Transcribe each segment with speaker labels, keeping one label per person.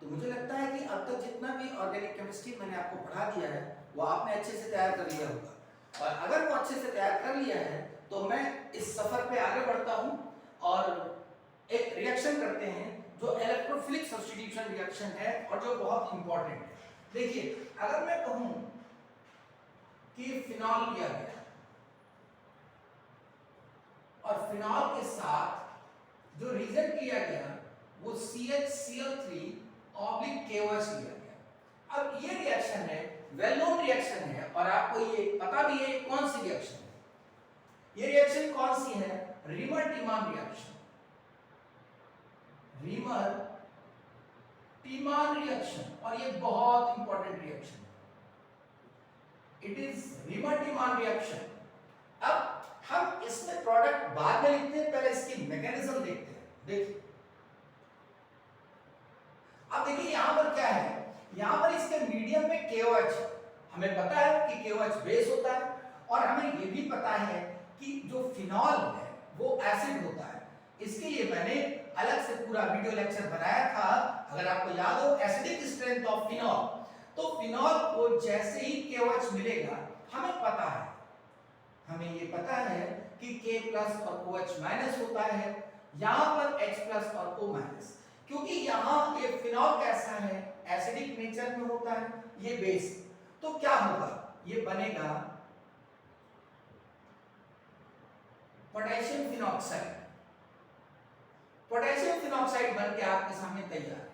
Speaker 1: तो मुझे लगता है कि अब तक जितना भी ऑर्गेनिक केमिस्ट्री मैंने आपको पढ़ा दिया है वो आपने अच्छे से तैयार कर लिया होगा, और अगर वो अच्छे से तैयार कर लिया है तो मैं इस सफर पे आगे बढ़ता हूं और एक रिएक्शन करते हैं जो इलेक्ट्रोफिलिक सब्स्टिट्यूशन रिएक्शन है और जो बहुत इंपॉर्टेंट है। देखिए, अगर मैं कहूं कि फिनॉल लिया गया और फिनॉल के साथ जो रिएक्ट किया गया वो CHCl3 KOH लिया गया। अब ये रिएक्शन है, वेल नोन रिएक्शन है, और आपको ये पता भी है कौन सी रिएक्शन है। ये रिएक्शन कौन सी है? Reimer Tiemann reaction. Reimer Tiemann reaction, और ये बहुत इंपॉर्टेंट रिएक्शन है। It is Reimer Tiemann reaction. अब हम इसमें प्रोडक्ट बाद में लिखते हैं, पहले इसकी मैकेनिज्म देखते हैं। देखिए, अब देखिए यहां पर क्या है, यहां पर इसके मीडियम में KOH, हमें पता है कि KOH बेस होता है, और हमें यह भी पता है कि जो फिनॉल है वो एसिड होता है। इसके लिए मैंने अलग से पूरा वीडियो लेक्चर बनाया था, अगर आपको याद हो, एसिडिक स्ट्रेंथ ऑफ फिनॉल। तो फिनॉल को जैसे ही KOH मिलेगा, हमें पता है, हमें ये पता है कि K प्लस और OH माइनस होता है, यहां पर H प्लस और O माइनस, क्योंकि यहां ये फिनॉल कैसा है, एसिडिक नेचर में होता है, ये बेस। तो क्या होगा, ये बनेगा पोटेशियम फिनॉक्साइड। पोटेशियम फिनॉक्साइड बन के आपके सामने तैयार है।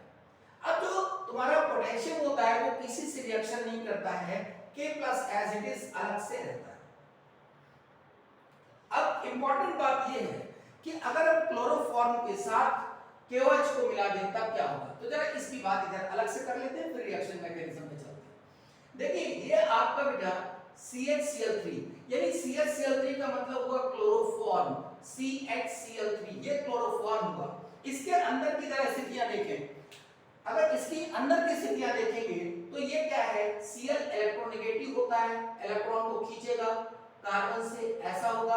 Speaker 1: अब जो तुम्हारा पोटेशियम होता है वो किसी से रिएक्शन नहीं करता है, K plus as it is अलग से रहता है। अब इंपॉर्टेंट बात यह है कि अगर हम क्लोरोफॉर्म के साथ KOH को मिला दें तब क्या होगा। तो जरा इसकी बात इधर अलग से कर लेते हैं, फिर रिएक्शन मैकेनिज्म पे चलते हैं। देखिए, ये आपका बेटा CHCl3, यानी CHCl3 का मतलब हुआ क्लोरोफॉर्म, CHCl3 ये क्लोरोफॉर्म हुआ। इसके अंदर की जरा स्थितियां देखें, अगर इसकी अंदर की स्थितियां देखेंगे तो ये क्या है, Cl इलेक्ट्रोनेगेटिव होता है, इलेक्ट्रॉन को खींचेगा कार्बन से, ऐसा होगा।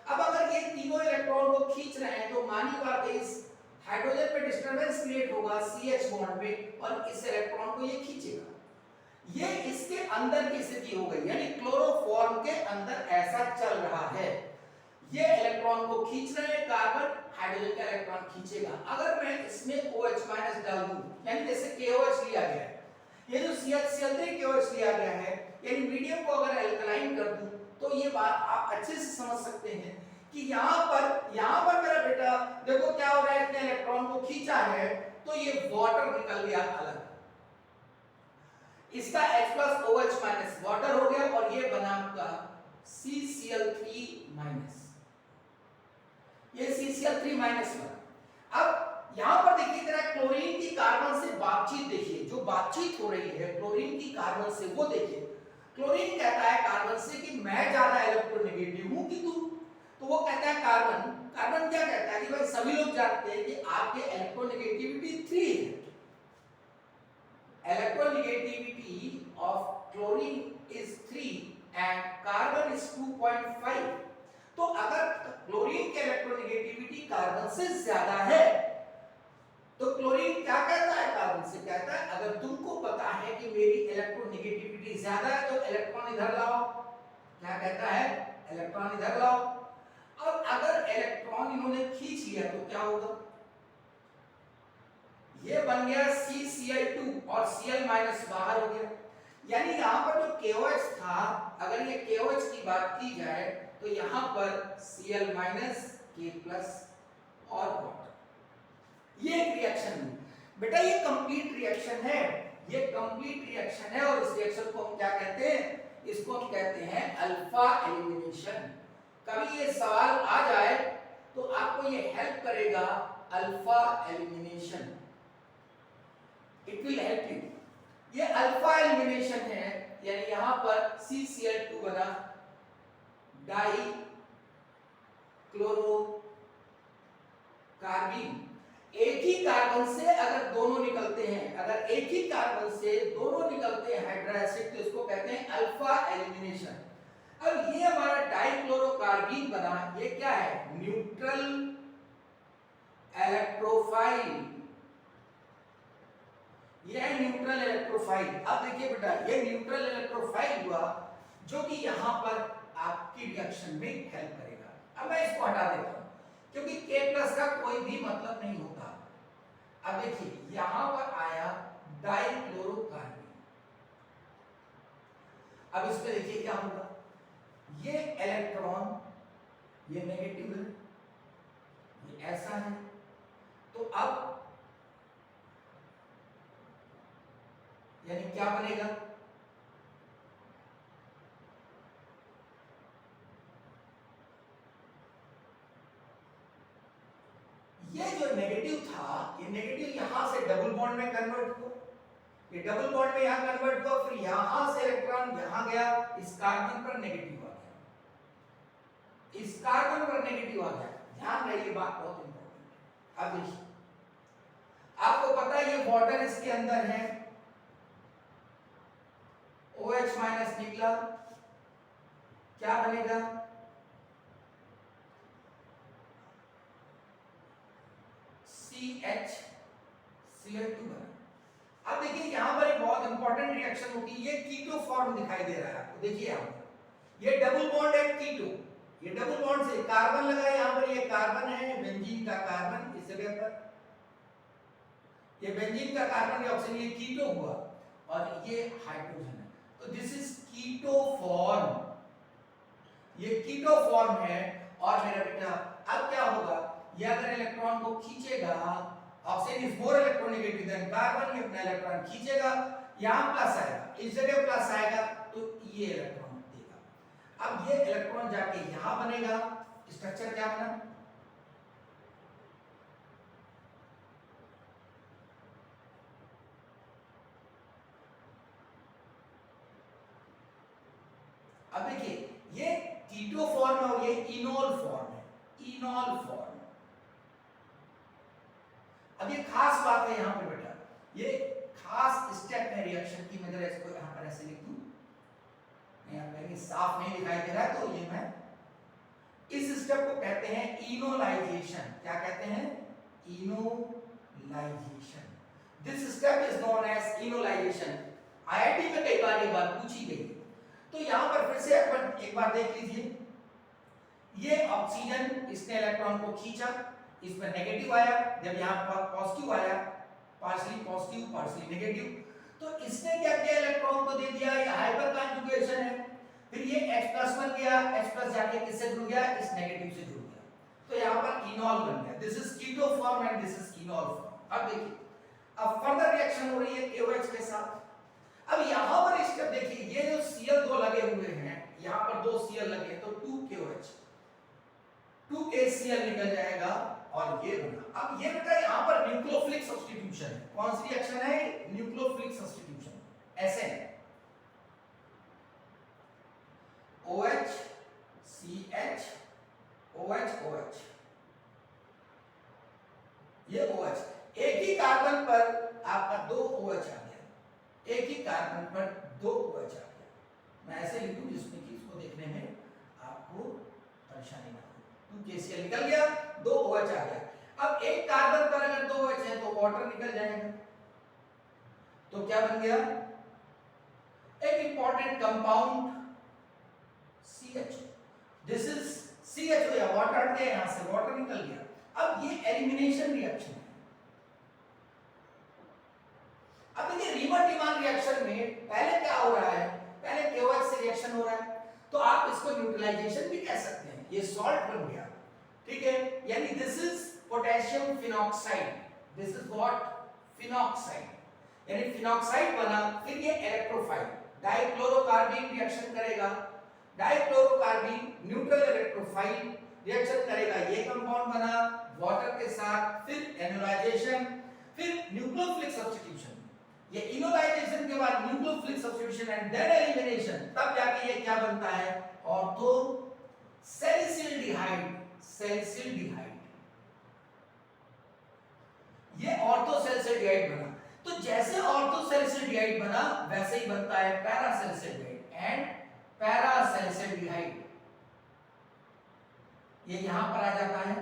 Speaker 1: अब अगर ये तीनों इलेक्ट्रॉन को खींच रहे हैं तो मानी बात है, इस हाइड्रोजन पे डिस्टरबेंस क्रिएट होगा CH बॉन्ड पे, और इस इलेक्ट्रॉन को ये खींचेगा। ये इसके अंदर की स्थिति हो गई, यानी क्लोरोफॉर्म के अंदर ऐसा चल रहा है, ये इलेक्ट्रॉन को खींच रहे हैं, कार्बन हाइड्रोजन का इलेक्ट्रॉन खींचेगा। अगर मैं इसमें OH माइनस डाल दूं, यानी जैसे KOH लिया गया है, ये जो CHCl3 KOH लिया गया है, यानी मीडियम को अगर अल्कलाइन कर दूं, तो ये बात आप अच्छे से समझ सकते हैं कि यहां पर मेरा बेटा देखो क्या हो रहा है, इसने इलेक्ट्रॉन को खींचा है तो ये वाटर निकल गया अलग, इसका H plus OH minus water हो गया, और ये बना आपका CCl3 माइनस, ये CCl3 माइनस बना। अब यहां पर देखिए जरा क्लोरीन की कार्बन से बातचीत देखिए, जो बातचीत हो रही है क्लोरीन की कार्बन से, वो देखिए। क्लोरीन कहता है कार्बन से कि मैं ज्यादा इलेक्ट्रोनेगेटिव हूं कि तू, तो वो कहता है कार्बन क्या कहता है कि भाई सभी लोग जानते हैं कि आपके इलेक्ट्रोनेगेटिविटी 3 है, electronegativity of chlorine is 3 and carbon is 2.5। तो अगर क्लोरीन की इलेक्ट्रोनेगेटिविटी कार्बन से ज्यादा है तो क्लोरीन क्या कहता है, कार्बन से कहता है अगर तुमको पता है कि मेरी इलेक्ट्रोनेगेटिविटी ज्यादा है तो इलेक्ट्रॉन इधर लाओ। क्या कहता है, इलेक्ट्रॉन इधर लाओ। अब अगर इलेक्ट्रॉन इन्होंने खींच लिया तो क्या होगा, ये बन गया CCl2 और Cl माइनस बाहर हो गया, यानी यहां पर जो KOH था, अगर ये KOH की बात की जाए तो यहां पर Cl माइनस K प्लस और वाटर, ये एक रिएक्शन है बेटा, ये कंप्लीट रिएक्शन है, ये कंप्लीट रिएक्शन है। और इस रिएक्शन को हम क्या कहते हैं, इसको हम कहते हैं अल्फा एलिमिनेशन। कभी ये सवाल आ जाए तो आपको ये हेल्प करेगा, alpha elimination, it will help you. ये अल्फा एलिमिनेशन है, यानी यहां पर CCl2 बना डाई क्लोरो कार्बिन। एक ही कार्बन से अगर दोनों निकलते हैं, अगर एक ही कार्बन से दोनों निकलते हैं हाइड्रा एसिड, तो इसको कहते हैं अल्फा एलिमिनेशन। अब ये हमारा डाइक्लोरोकार्बीन बना, ये क्या है, न्यूट्रल इलेक्ट्रोफाइल, ये है न्यूट्रल इलेक्ट्रोफाइल। अब देखिए बेटा, ये न्यूट्रल इलेक्ट्रोफाइल हुआ जो कि यहां पर आपकी रिएक्शन में हेल्प करेगा। अब मैं इसको हटा देता हूं क्योंकि K+ का कोई भी मतलब नहीं होता। अब देखिए यहां पर आया डाइक्लोरोकार्बन। अब इसमें देखिए क्या होगा, ये इलेक्ट्रॉन ये नेगेटिव है, ये ऐसा है, तो अब यानी क्या बनेगा, ये जो नेगेटिव था ये नेगेटिव यहां से डबल बॉन्ड में कन्वर्ट हुआ, ये डबल बॉन्ड में यहां कन्वर्ट हुआ, फिर यहां से इलेक्ट्रॉन यहां गया, इस कार्बन पर नेगेटिव आ गया, इस कार्बन पर नेगेटिव आ गया। ध्यान रहे ये बात बहुत इंपॉर्टेंट है। अब देखिए आपको पता है ये वाटर इसके अंदर है, OH माइनस निकला, क्या बनेगा, CH Cl2 बना। अब देखिए यहां पर एक बहुत इंपॉर्टेंट रिएक्शन होती है, ये कीटो फॉर्म दिखाई दे रहा है आपको, देखिए यहां पर ये डबल बॉन्ड है कीटो, ये डबल बॉन्ड से कार्बन लगा है, यहां पर ये कार्बन है, बेंजीन का कार्बन इस जगह पर, ये बेंजीन का कार्बन डाइऑक्साइड, ये कीटो हुआ और ये हाइड्रोजन है, तो दिस इज कीटो फॉर्म, ये कीटो फॉर्म है। और मेरा बेटा अब क्या होगा, ये अगर इलेक्ट्रॉन को खींचेगा, oxygen is more electronegative than carbon, ये अपना इलेक्ट्रॉन खींचेगा, यहां प्लस आएगा, इस जगह प्लस आएगा, तो ये इलेक्ट्रॉन देगा। अब ये इलेक्ट्रॉन जाके यहां बनेगा, स्ट्रक्चर क्या बना, अब देखिए ये कीटो फॉर्म है और ये इनोल फॉर्म है, इनोल फॉर्म। अब ये खास बात है यहां पर बेटा, ये खास स्टेप है रिएक्शन की, मैं जरा इसको यहां पर ऐसे लिख दूं, यहां कहीं साफ नहीं दिखाई दे रहा है, तो ये मैं इस स्टेप को कहते हैं इनोलाइजेशन। क्या कहते हैं, enolization. This step is known as enolization. IIT में कई बार ये बात पूछी गई, तो यहां पर फिर से एक बार देख लीजिए, ये ऑक्सीजन इसने इलेक्ट्रॉन को खींचा, इसमें नेगेटिव आया, जब यहां पर पॉजिटिव आया, पार्शियली पॉजिटिव पार्शियली नेगेटिव, तो इसने क्या किया, इलेक्ट्रॉन को दे दिया, ये हाइपर कॉन्जुगेशन है, फिर ये H+ बन गया, H+ जाके किससे जुड़ गया, इस नेगेटिव से जुड़ गया, तो यहां पर इनोल बन गया। This is keto form and this is enol form. अब देखिए अब फर्दर रिएक्शन हो रही है KOH के साथ। अब यहां पर स्टेप देखिए, ये जो Cl2 लगे हुए हैं, यहां पर 2 Cl लगे, तो 2KOH 2HCl निकल जाएगा और ये बना। अब ये बेटा यहां पर न्यूक्लियोफिलिक सब्स्टिट्यूशन है, कौन सी रिएक्शन है, न्यूक्लियोफिलिक सब्स्टिट्यूशन, ऐसे OH CH OH OH, ये OH, एक ही कार्बन पर आपका 2 OH आ गया, एक ही कार्बन पर 2 OH आ गया। मैं ऐसे लिखूं जिसमें कि इसको देखने में आपको परेशानी ना हो। 2KCl निकल गया, 2 OH आ गया। अब एक कार्बन पर अगर 2 OH है तो वाटर निकल जाएगा, तो क्या बन गया, एक important compound CH। This is CH, या वाटर हट गया, यहां से वाटर निकल गया। अब ये एलिमिनेशन रिएक्शन है। अब देखिए रीमन डिमांड रिएक्शन में पहले क्या हो रहा है, पहले KOH से रिएक्शन हो रहा है, तो आप इसको न्यूट्रलाइजेशन भी कह सकते हैं, ये सॉल्ट बन गया, ठीक है, यानी this is potassium phenoxide, this is what, phenoxide, यानी फिनॉक्साइड बना, फिर ये इलेक्ट्रोफाइल डाइक्लोरोकार्बन रिएक्शन करेगा, डाइक्लोरोकार्बन न्यूट्रल इलेक्ट्रोफाइल रिएक्शन करेगा, ये कंपाउंड बना वाटर के साथ, फिर एनोलाइजेशन, फिर न्यूक्लियोफिलिक सब्स्टिट्यूशन, ये इनोलाइजेशन के बाद nucleophilic substitution and then elimination, तब जाके ये क्या बनता है, ऑर्थो सैलिसिल्डिहाइड, सैलिसिल्डिहाइड, ये ऑर्थो सैलिसिल्डिहाइड बना। तो जैसे ऑर्थो सैलिसिल्डिहाइड बना वैसे ही बनता है पैरासैलिसिल्डिहाइड एंड पैरासैलिसिल्डिहाइड, ये यहां पर आ जाता है।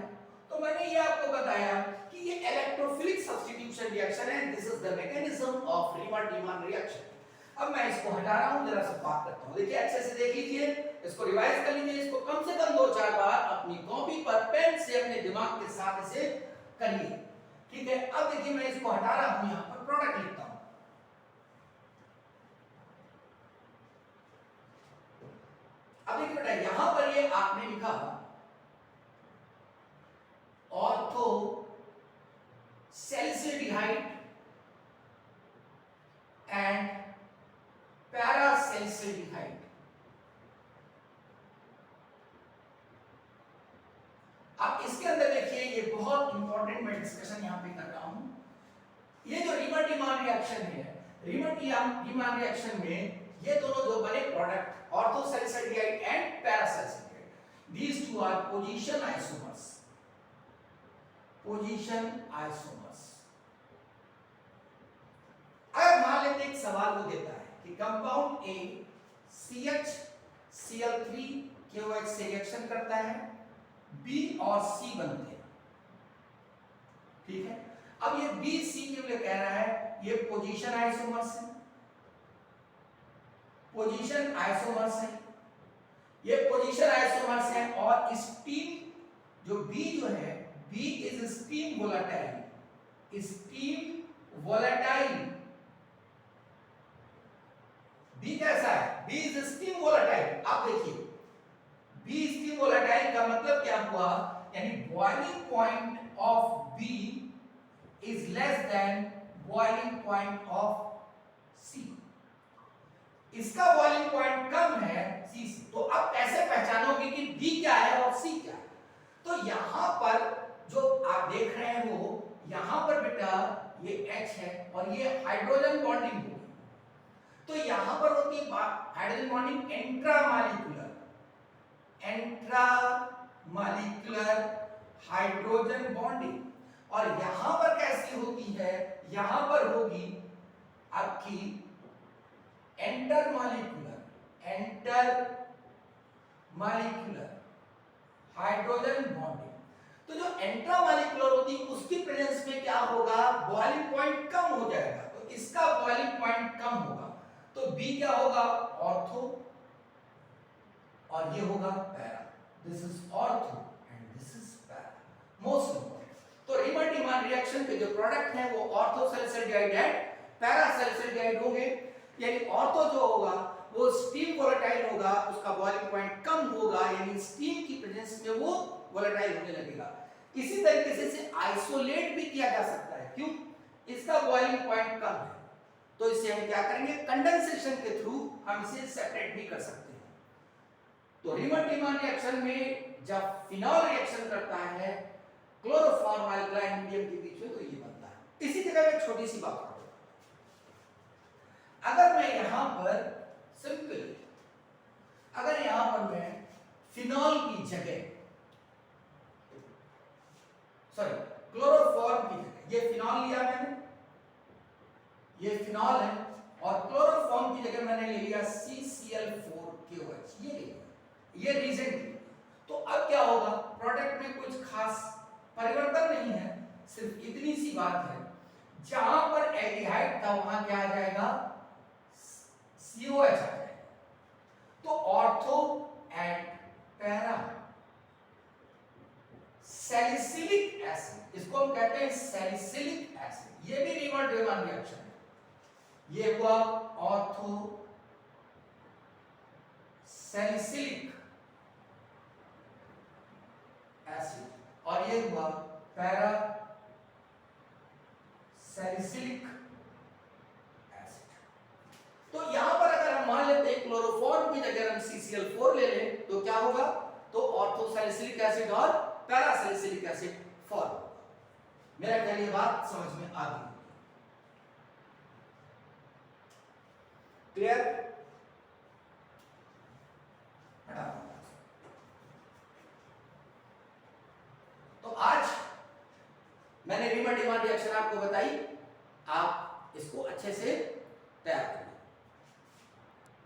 Speaker 1: तो मैंने ये आपको बताया कि ये इलेक्ट्रोफिलिक सब्स्टिट्यूशन रिएक्शन है, this is the mechanism of Reimer Tiemann reaction. अब मैं इसको हटा रहा हूं, जरा सा बात करता हूं। देखिए अच्छे से देख लीजिए, इसको रिवाइज कर लीजिए, इसको कम से कम 2-4 बार अपनी कॉपी पर पेन से अपने दिमाग के साथ इसे करिए, ठीक है। अब देखिए मैं इसको हटा रहा हूं, यहां पर प्रोडक्ट लिखता हूं। अब देखिए बेटा यहां पर ये आपने लिखा ऑर्थो सैलिसिलडिहाइड एंड पैरासैलिसिलडिहाइड। अब इसके अंदर देखिए ये बहुत इंपॉर्टेंट मैं डिस्कशन यहां पे कर रहा हूं। ये जो रीमन-रीमन रिएक्शन है, रीमन-रीमन रिएक्शन में ये दोनों जो बने product ortho salicylaldehyde and para salicylaldehyde, these two are position isomers, position isomers। अगर मान लेते एक सवाल वो देता है कि कंपाउंड ए CH KOH से रिएक्शन करता है, बी और सी बनते हैं, ठीक है। अब ये बी सी के लिए कह रहा है ये पोजीशन आइसोमर्स है, पोजीशन आइसोमर्स है, ये पोजीशन आइसोमर्स है। और स्टीम जो बी जो है, B is steam volatile, steam volatile. B कैसा है? B is steam volatile. आप देखिए बी स्टीम वोलेटाइल का मतलब क्या हुआ, यानी boiling point of B is less than boiling point of C. इसका बॉइलिंग पॉइंट कम है सी से। तो अब कैसे पहचानोगे कि बी क्या है और सी क्या है? तो यहां पर जो आप देख रहे हैं वो यहां पर बेटा ये H है और ये हाइड्रोजन बॉन्डिंग होगी। तो यहां पर होती है hydrogen bonding intramolecular, intramolecular hydrogen bonding. और यहां पर कैसी होती है? यहां पर होगी आपकी इंटरमॉलिक्यूलर, इंटरमॉलिक्यूलर हाइड्रोजन बॉन्डिंग। तो जो इंट्रामॉलिक्यूलर होती है उसकी प्रेजेंस में क्या होगा, बॉइलिंग पॉइंट कम हो जाएगा। तो इसका बॉइलिंग पॉइंट कम होगा, तो बी क्या होगा, ऑर्थो, और ये होगा para. This is ortho and this is para. Most important. तो रीमन-रीमन रिएक्शन के जो प्रोडक्ट हैं वो ऑर्थो सैलिसिलडिहाइड एंड पैरा सैलिसिलडिहाइड होंगे। यानी ऑर्थो जो होगा वो स्टीम वोलेटाइल होगा, उसका बॉइलिंग पॉइंट कम होगा, यानी स्टीम की प्रेजेंस में वो वोलेटाइल होने लगेगा। इसी तरीके से इसे आइसोलेट भी किया जा सकता है। क्यों? इसका बॉइलिंग पॉइंट कम है, तो इसे हम क्या करेंगे, कंडेंसेशन के थ्रू हम इसे सेपरेट भी कर सकते हैं। तो रीमन-रीमन रिएक्शन में जब फिनॉल रिएक्शन करता है क्लोरोफॉर्म अल्कलाइन मीडियम के बीच में, तो ये बनता है। इसी जगह एक छोटी सी बात करूं, अगर मैं यहां पर सिंपल, अगर यहां पर मैं फिनॉल की जगह, सॉरी क्लोरोफॉर्म की जगह, ये फिनॉल लिया मैंने, ये फिनॉल है, और क्लोरोफॉर्म की जगह मैंने ले लिया CCl4KOH, ये ले लिया, ये रीजेंट। तो अब क्या होगा, प्रोडक्ट में कुछ खास परिवर्तन नहीं है, सिर्फ इतनी सी बात है, जहां पर एल्डिहाइड था वहां क्या आ जाएगा, COH आ जाएगा। तो ortho and para salicylic acid, इसको हम कहते हैं सैलिसिलिक एसिड, ये भी रीमन-रीमन रिएक्शन है। ये हुआ ऑर्थो सैलिसिलिक एसिड और ये हुआ पैरा सैलिसिलिक एसिड। तो यहां पर अगर हम मान लेते हैं क्लोरोफॉर्म की जगह हम CCl4 ले लें तो क्या होगा, तो ऑर्थो सैलिसिलिक एसिड और पैरा सैलिसिलिक एसिड फॉर्म होगा। मेरा ख्याल ये बात समझ में आ गई। क्लियर? तो आज मैंने रीमन-रीमन रिएक्शन आपको बताई, आप इसको अच्छे से